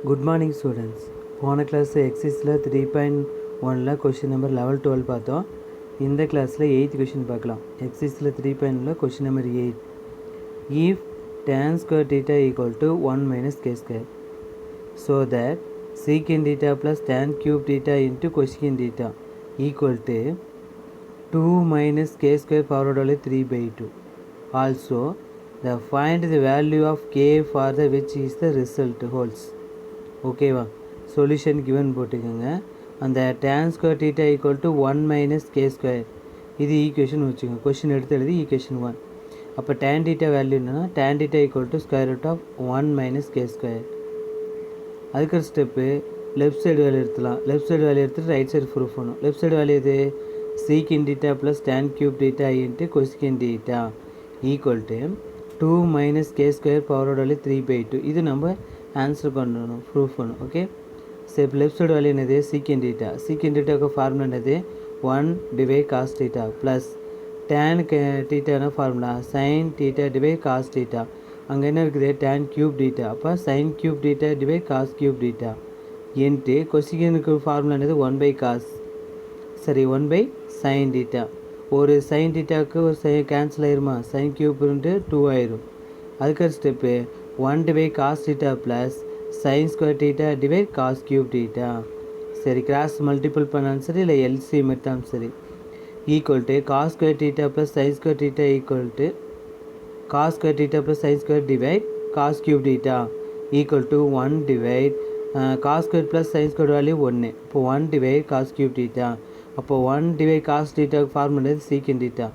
Good morning students. போன class எக்ஸைஸில் 3.1 question number 11-12 பார்த்தோம். இந்த கிளாஸில் 8th கொஷின் பார்க்கலாம். எக்ஸைஸில் 3.1 question number 8. If tan square theta equal to 1 minus k square, so that secant theta plus tan cube theta into cosecant theta equal to 2 minus k square power only 3/2. Also, find the value of k for the which is the result holds. ஓகேவா, solution given போட்டுக்கோங்க. அந்த tan square theta equal to 1 minus k square, இது equation வச்சுக்கோங்க. Question எடுத்து எழுதி equation 1. அப்போ tan theta value என்னன்னா tan theta equal to square root of 1 minus k square. அதுக்கு ஸ்டெப்பு லெஃப்ட் சைடு வேல்யூ எடுத்துலாம். லெஃப்ட் சைடு வேல்யூ எடுத்துட்டு right side proof பண்ணணும். லெஃப்ட் சைடு வேல்யூ இது secant theta plus tan cube theta into cosecant theta equal to 2 minus k square power only 3/2. இது நம்ம answer பண்ணணும், proof பண்ணணும். Okay, சரி. இப்போ லெஃப்ட் சைடு வேல்யூ என்னது secant theta. secant theta formula என்னது 1 divide cos theta plus tan theta formula sin theta divide cos theta. அங்கே என்ன இருக்குது tan cube theta. அப்போ sin cube theta divide cos cube theta into கொசிகனுக்கு formula என்னது 1/cos, சரி 1/sin theta. ஒரு sin thetaவுக்கு ஒரு கேன்சல் ஆயிருமா, sin cube 2 ஆயிரும். அதுக்கு step 1 divide cos theta plus sin square theta divide cos cube theta. சரி, கிராஸ் மல்டிபிள் பண்ணாலும் சரி இல்லை எல்சிஎம் எடுத்தாலும் சரி. Equal to cos square theta plus sin square theta equal to cos square theta plus sin square divide cos cube theta equal to 1 divide cos square plus sin square value 1. இப்போ 1 divide cos cube theta. அப்போ 1 divide cos theta formula secant theta.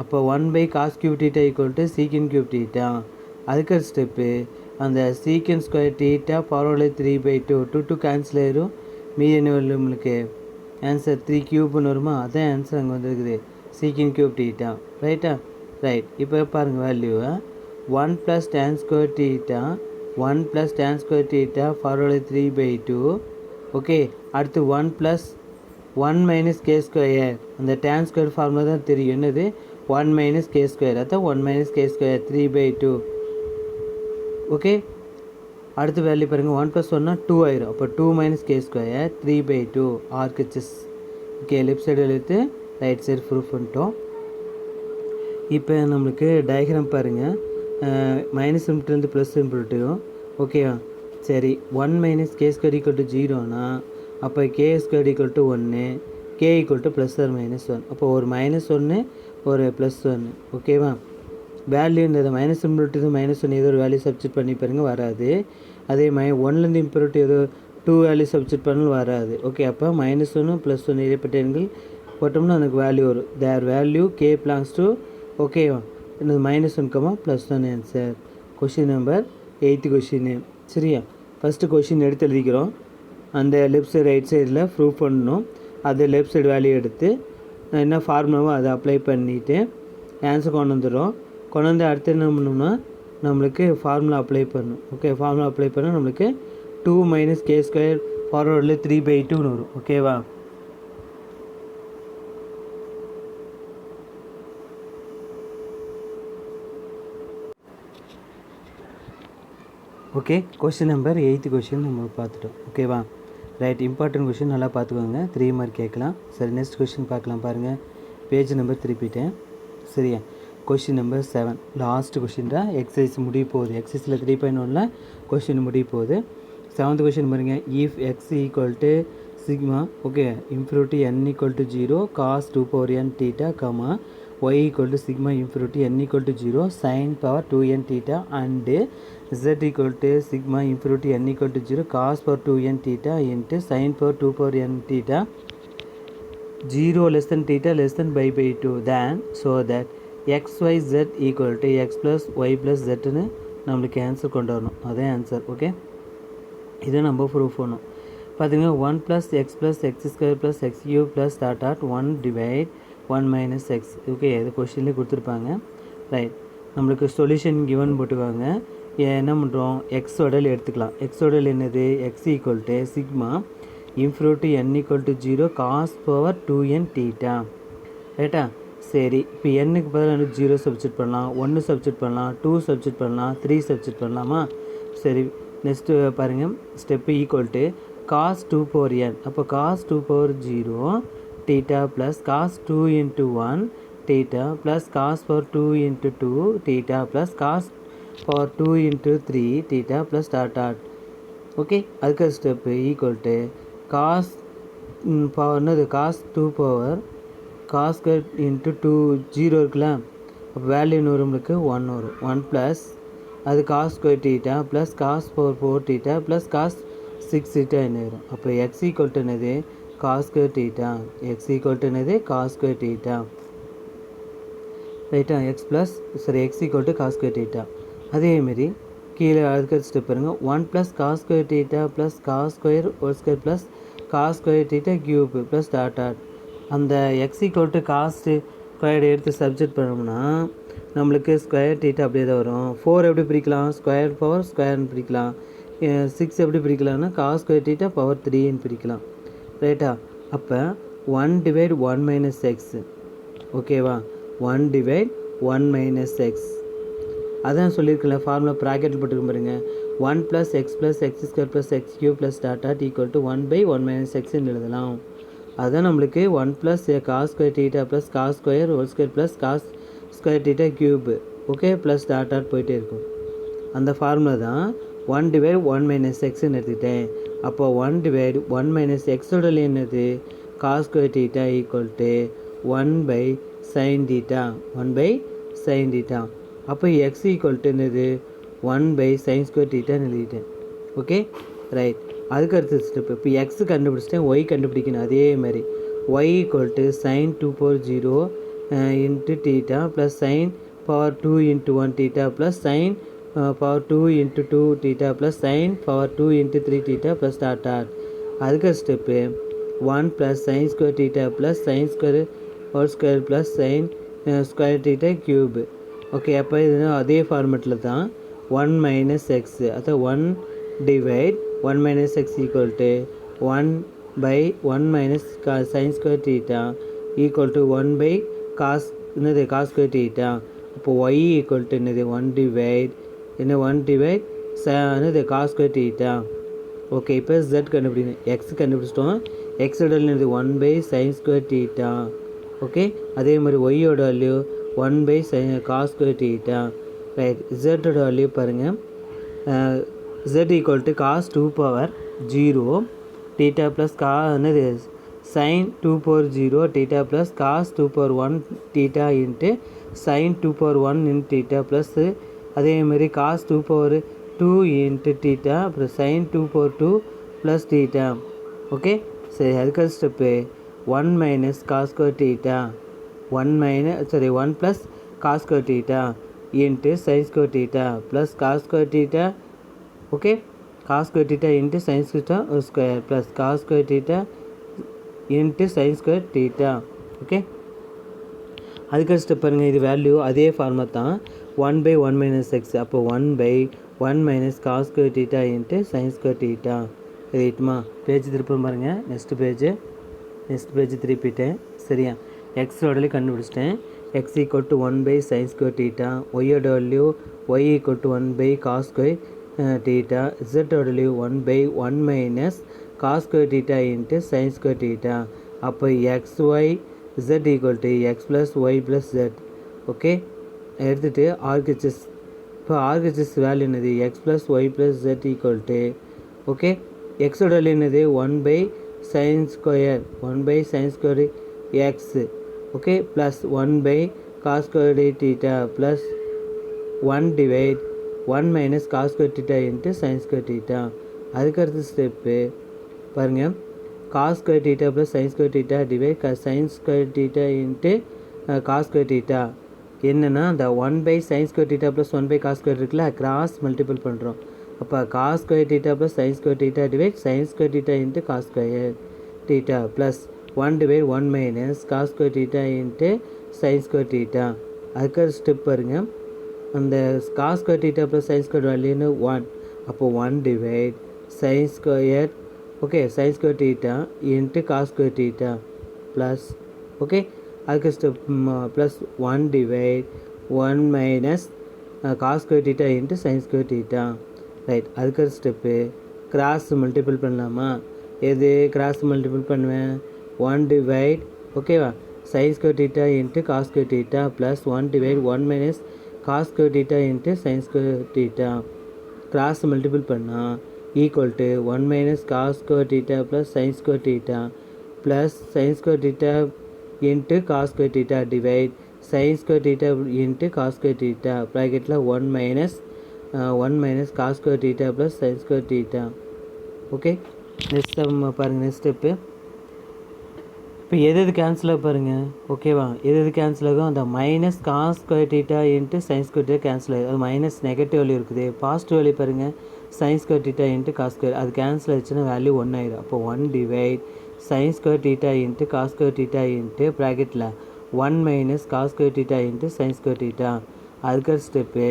அப்போ 1/cos cube theta equal to secant cube theta. அதுக்கு step அந்த secant square theta power 3/2 2 cancel ஆயிரும். மீதி என்ன வரும் நம்மளுக்கு ஆன்சர் 3 கியூப்னு வருமா, அதான் ஆன்சர் அங்கே வந்துருக்குது secant cube theta. ரைட்டா, ரைட். இப்போ பாருங்கள் value 1 + tan square theta 1 + tan square theta power 3/2. Okay, அடுத்து 1 + 1 minus k square. அந்த tan square ஃபார்முலா தான் தெரியும், என்னது 1 minus k square. அதான் 1 minus k square 3/2. ஓகே, அடுத்த வேல்யூ பாருங்கள் 1 + 1 2 ஆயிரும். அப்போ 2 minus k square 3/2 ஆர்கெச்சஸ். ஓகே, லெஃப்ட் சைடு எழுத்து ரைட் சைடு ப்ரூஃப் பண்ணிட்டோம். இப்போ நம்மளுக்கு டயக்ராம் பாருங்கள், மைனஸ் சிம்பிள்லேருந்து ப்ளஸ் சிம்பிள்ட்டும். ஓகேவா, சரி. 1 minus k square equal to 0னா அப்போ k square equal to 1, k equal to plus or -1. அப்போ ஒரு -1 ஒரு +1. ஓகேவா, வேல்யூ இந்த மைனஸ் சிம்பிள்ட்டு -1 ஏதோ ஒரு வேல்யூ சப்ஸ்டிட் பண்ணி பாருங்க, வராது. அதே 1லேருந்து இம்பிரிட்டி ஏதோ 2 வேல்யூ சப்ஸ்டிட் பண்ணாலும் வராது. ஓகே, அப்போ -1 +1 இடைப்பட்ட எண்கள் போட்டோம்னா எனக்கு வேல்யூ வரும். தேர் வேல்யூ k பிலாங்ஸ் டு, ஓகேவா, என்னது -1, +1 answer. Question number 8th question. சரியா, ஃபஸ்ட்டு கொஷின் எடுத்து எழுதிக்கிறோம். அந்த லெஃப்ட் சைடு ரைட் சைடில் ப்ரூவ் பண்ணணும். அது லெஃப்ட் சைடு வேல்யூ எடுத்து என்ன ஃபார்முலாவோ அதை அப்ளை பண்ணிவிட்டு ஆன்சர் கொண்டு வந்துடும். கொண்டு வந்து அடுத்து என்ன பண்ணோம்னா நம்மளுக்கு ஃபார்முலா அப்ளை பண்ணணும். ஓகே, ஃபார்முலா அப்ளை பண்ணால் நம்மளுக்கு 2 minus k square ஃபார்வர்டில் 3/2ன்னு வரும். ஓகேவா, okay. Question number 8th question நம்ம பார்த்துட்டோம். ஓகேவா, ரைட். இம்பார்ட்டன்ட் கொஷின் நல்லா பார்த்துக்கோங்க, 3 மார்க் கேட்கலாம். சரி, நெக்ஸ்ட் கொஷின் பார்க்கலாம். பாருங்கள், பேஜ் நம்பர் திருப்பிட்டேன். சரியா, கொஷின் நம்பர் 7 லாஸ்ட் கொஷின் தான். எக்ஸசைஸ் முடிய போகுது. எக்ஸசைஸில் 3.1 கொஷின் முடிய போகுது. 7th கொஷின் பாருங்கள். If X equal to sigma, okay, infinity n equal to 0 cos 2n theta, y equal to sigma infinity n equal to 0 sin power 2n theta and z equal to sigma infinity n equal to 0 cos power 2n theta into sin power 2n theta 0 less than theta less than pi/2 then so that xyz equal to x plus y plus ஜெட்னு நம்மளுக்கு answer கொண்டு வரணும். அதே answer. Okay, இதை நம்ம proof பண்ணணும். பார்த்தீங்கன்னா 1 + x + x² + x³ + 1 divide 1 - x. Okay, இது கொஸ்டின்லேயே கொடுத்துருப்பாங்க. ரைட், நம்மளுக்கு சொல்யூஷன் கிவன் போட்டுவாங்க. என்ன பண்ணுறோம், எக்ஸோடல் எடுத்துக்கலாம். எக்ஸோடல் என்னது, x equal to sigma infinity n equal to 0 cos power 2n theta. ரைட்டா, சரி. இப்போ எண்ணுக்கு பதிலாக 0 சப்ஸ்டிட் பண்ணலாம், 1 சப்ஸ்டிட் பண்ணலாம், 2 சப்ஸ்டிட் பண்ணலாம், 3 சப்ஸ்டிட் பண்ணலாமா. சரி, நெக்ஸ்ட்டு பாருங்கள் step equal to cos 2 power n. அப்போ cos 2 power 0 theta plus cos 2 into 1 theta plus cos power 2 into 2 theta plus cos power 2 into 3 theta plus dot. Okay, அதுக்கு step equal to cos பவர்னது cos 2 power cos square into 2 0 இருக்குல்ல, அப்போ value என்ன வரும் நம்மளுக்கு 1 வரும். 1 plus அது cos square theta plus cos power 4 theta plus cos 6 theta என்ன வரும். அப்போ எக்ஸ் ஈக்குவல் டு என்னது cos square theta, x equal to என்னது காஸ் ஸ்கொயர் தீட்டா, ரைட்டா. X equal to cos square theta. அதேமாரி கீழே அதுக்கு ஸ்டெப் பாருங்க 1 plus cos square theta plus cos square whole square plus cos square theta cube plus dot. அந்த x equal to cos square எடுத்து subject பண்ணோம்னா நம்மளுக்கு square theta அப்படியே தான் வரும். 4 எப்படி பிரிக்கலாம், ஸ்கொயர் பவர் ஸ்கொயர்னு பிரிக்கலாம். 6 எப்படி பிரிக்கலாம்னா காஸ் ஸ்கொயர் தீட்டா பவர் 3ன்னு பிரிக்கலாம், ரைட்டா. அப்போ 1 டிவைட் 1 மைனஸ் எக்ஸ், ஓகேவா. 1 டிவைட் 1 மைனஸ் எக்ஸ், அதான் சொல்லியிருக்கல ஃபார்முலா ப்ராக்கெட்டில் போட்டுருக்க பாருங்க. 1 plus x square plus x cube plus dot equal to 1 by 1 minus எக்ஸ்ன்னு எழுதலாம். அதுதான் நம்மளுக்கு 1 plus cos square theta plus cos square whole square plus cos square theta cube, okay, plus dot போயிட்டே இருக்கும். அந்த ஃபார்முலா தான் 1 டிவைட் 1 மைனஸ் எக்ஸ்ன்னு எடுத்துக்கிட்டேன். அப்போ 1 டிவைட் 1 மைனஸ் எக்ஸோட என்னது cos square theta equal to 1 by sine theta, 1 by sine theta. அப்போ எக்ஸ் ஈக்குவல் டு என்னது 1 பை சைன் ஸ்கொயர் தீட்டான்னு எழுதிட்டேன், ஓகே, ரைட். அதுக்கு அடுத்த ஸ்டெப் இப்போ எக்ஸ் கண்டுபிடிச்சிட்டேன், ஒய் கண்டுபிடிக்கணும். அதே மாதிரி y equal to sine 2 power 0 into theta plus sine power 2 into 1 theta plus sine power 2 into 2 theta plus sine power 2 into 3 theta plus dot. அதுக்கு step 1 plus sine square theta plus sine square whole square plus sine square theta cube, okay. அப்போ இது அதே ஃபார்மெட்டில் தான் 1 minus X, அதாவது 1 divide 1 minus x equal to 1 by 1 minus sin square theta equal to 1 by cos என்னது cos square theta. அப்போ y equal to என்னது 1 divide என்ன 1 divide என்னது cos square theta, ஓகே. இப்போ z கண்டுபிடிக்கணும், x கண்டுபிடிச்சிட்டோம். x ஓட என்னது 1 by sin square theta, okay. அதே மாதிரி y ஓட value 1 by sin cos square theta, right. z ஓட வேல்யூ பாருங்கள், z equal to cos 2 power 0 theta plus என்னது sin 2 power 0 theta plus cos 2 power 1 theta into sin 2 power 1 in theta plus அதே மாதிரி cos 2 power 2 into theta plus sin 2 power 2 plus theta, okay. சரி, அதுக்கு step 1 minus cos square theta 1 plus cos square theta into sin square theta plus cos square theta, okay. cos square theta into sin square plus cos square theta into sin square theta, okay. அதுக்கு step பாருங்கள், இது value அதே format தான் 1 by 1 minus x. அப்போ 1 by 1 minus cos square theta into sin square theta, ரைட்டுமா. Page திருப்பம் பாருங்கள், next page திருப்பிட்டேன், சரியா. எக்ஸோட வேல்யூ கண்டுபிடிச்சிட்டேன். x equal to 1 by sin square theta, ஒய்யோட value y equal to 1 by cos square theta, z value 1 by 1 minus cos square theta into sin square theta. அப்போ xy z equal to x plus y plus z, okay. எடுத்துகிட்டு RHS, இப்போ RHS value என்னது x plus y plus z equal to, okay. எக்ஸோட value என்னது 1 by sin square x, okay, plus 1 by cos square theta plus 1 divide 1 minus cos square theta into sin square theta. அதுக்கு அடுத்த step பாருங்கள், cos square theta plus sin square theta divide sin square theta into cos square theta. என்னென்னா அந்த 1 by sin square theta plus 1 by cos square இருக்குல்ல, cross multiple பண்ணுறோம். அப்போ cos square theta plus sin square theta divide sin square theta into cos square theta plus 1 divide 1 minus cos square theta into sin square theta. அதுக்கு step பாருங்கள், அந்த cos square theta plus sin square வேல்யூன்னு 1. அப்போ 1 divide sin square, okay, sin square theta into cos square theta plus, okay. அதுக்கு step plus 1 divide 1 minus cos square theta into sin square theta, right. அதுக்கு step cross multiple பண்ணலாமா? எது cross multiple பண்ணுவேன்? 1 divide ஓகேவா sin square theta into cos square theta plus 1 divide 1 minus cos square theta into sin square theta. Cross multiple பண்ணால் equal to 1 minus cos square theta plus sin square theta plus sin square theta into cos square theta divide sin square theta into cos square theta ப்ராக்கெட்டில் 1 minus cos square theta plus sin square theta. Okay, next பாருங்கள். Next step இப்போ எது cancel ஆக பாருங்கள். ஓகேவா, எது cancel ஆகும்? அந்த minus cos square theta into sine square theta cancel ஆகும். அது மைனஸ் நெகட்டிவ் வேல்யூ இருக்குது. பாசிட்டிவ் வேல்யூ பாருங்கள், sine square theta into cos square. அது கேன்சல் ஆயிடுச்சுன்னா வேல்யூ 1 ஆயிடும். அப்போ 1 divide sine square theta into cos square theta into ப்ராக்கெட்டில் 1 minus cos square theta into sine square theta. அதுக்கு ஸ்டெப்பு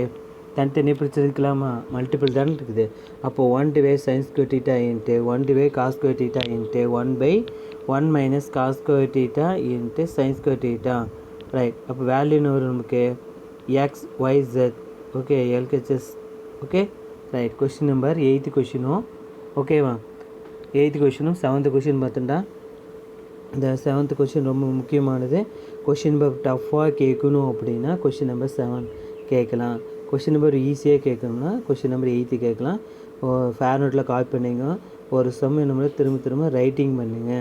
தனித்தனியாக பிரிச்சிருக்கலாமா? மல்டிபிள் தானே இருக்குது. அப்போது 1 divide sine square theta into 1 divide cos square theta into 1/1 minus cos square theta into sine square theta. Right. அப்போ வேல்யூன்னு வரும் நமக்கு XYZ. Okay, LHS. Okay, right. Question number 8th கொஷினும் ஓகேவா, 8th கொஷினும் 7th கொஷின் பார்த்துட்டா. இந்த 7th கொஷின் ரொம்ப முக்கியமானது. கொஷின் நம்பர் டஃப்பாக கேட்கணும் அப்படின்னா கொஷின் நம்பர் 7 கேட்கலாம். கொஷின் நம்பர் ஈஸியாக கேட்கணும்னா கொஷின் நம்பர் 8 கேட்கலாம். ஃபேர் நோட்டில் காப்பி பண்ணிங்க. ஒரு சம் நம்மளை திரும்ப ரைட்டிங் பண்ணுங்க.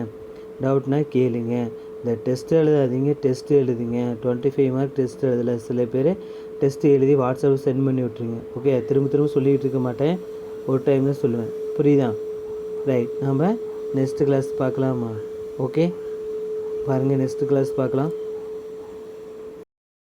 டவுட்னா கேளுங்க. இந்த டெஸ்ட் எழுதாதீங்க, டெஸ்ட் எழுதுங்க. 25 மார்க் டெஸ்ட் எழுதலை. சில பேர் டெஸ்ட்டு எழுதி வாட்ஸ்அப்பில் சென்ட் பண்ணி விட்ருங்க. ஓகே, திரும்ப சொல்லிகிட்டு இருக்க மாட்டேன், ஒரு டைம் தான் சொல்லுவேன். புரியுதா? ரைட். நம்ம நெக்ஸ்ட் கிளாஸ் பார்க்கலாமா? ஓகே பாருங்கள், நெக்ஸ்ட் கிளாஸ் பார்க்கலாம்.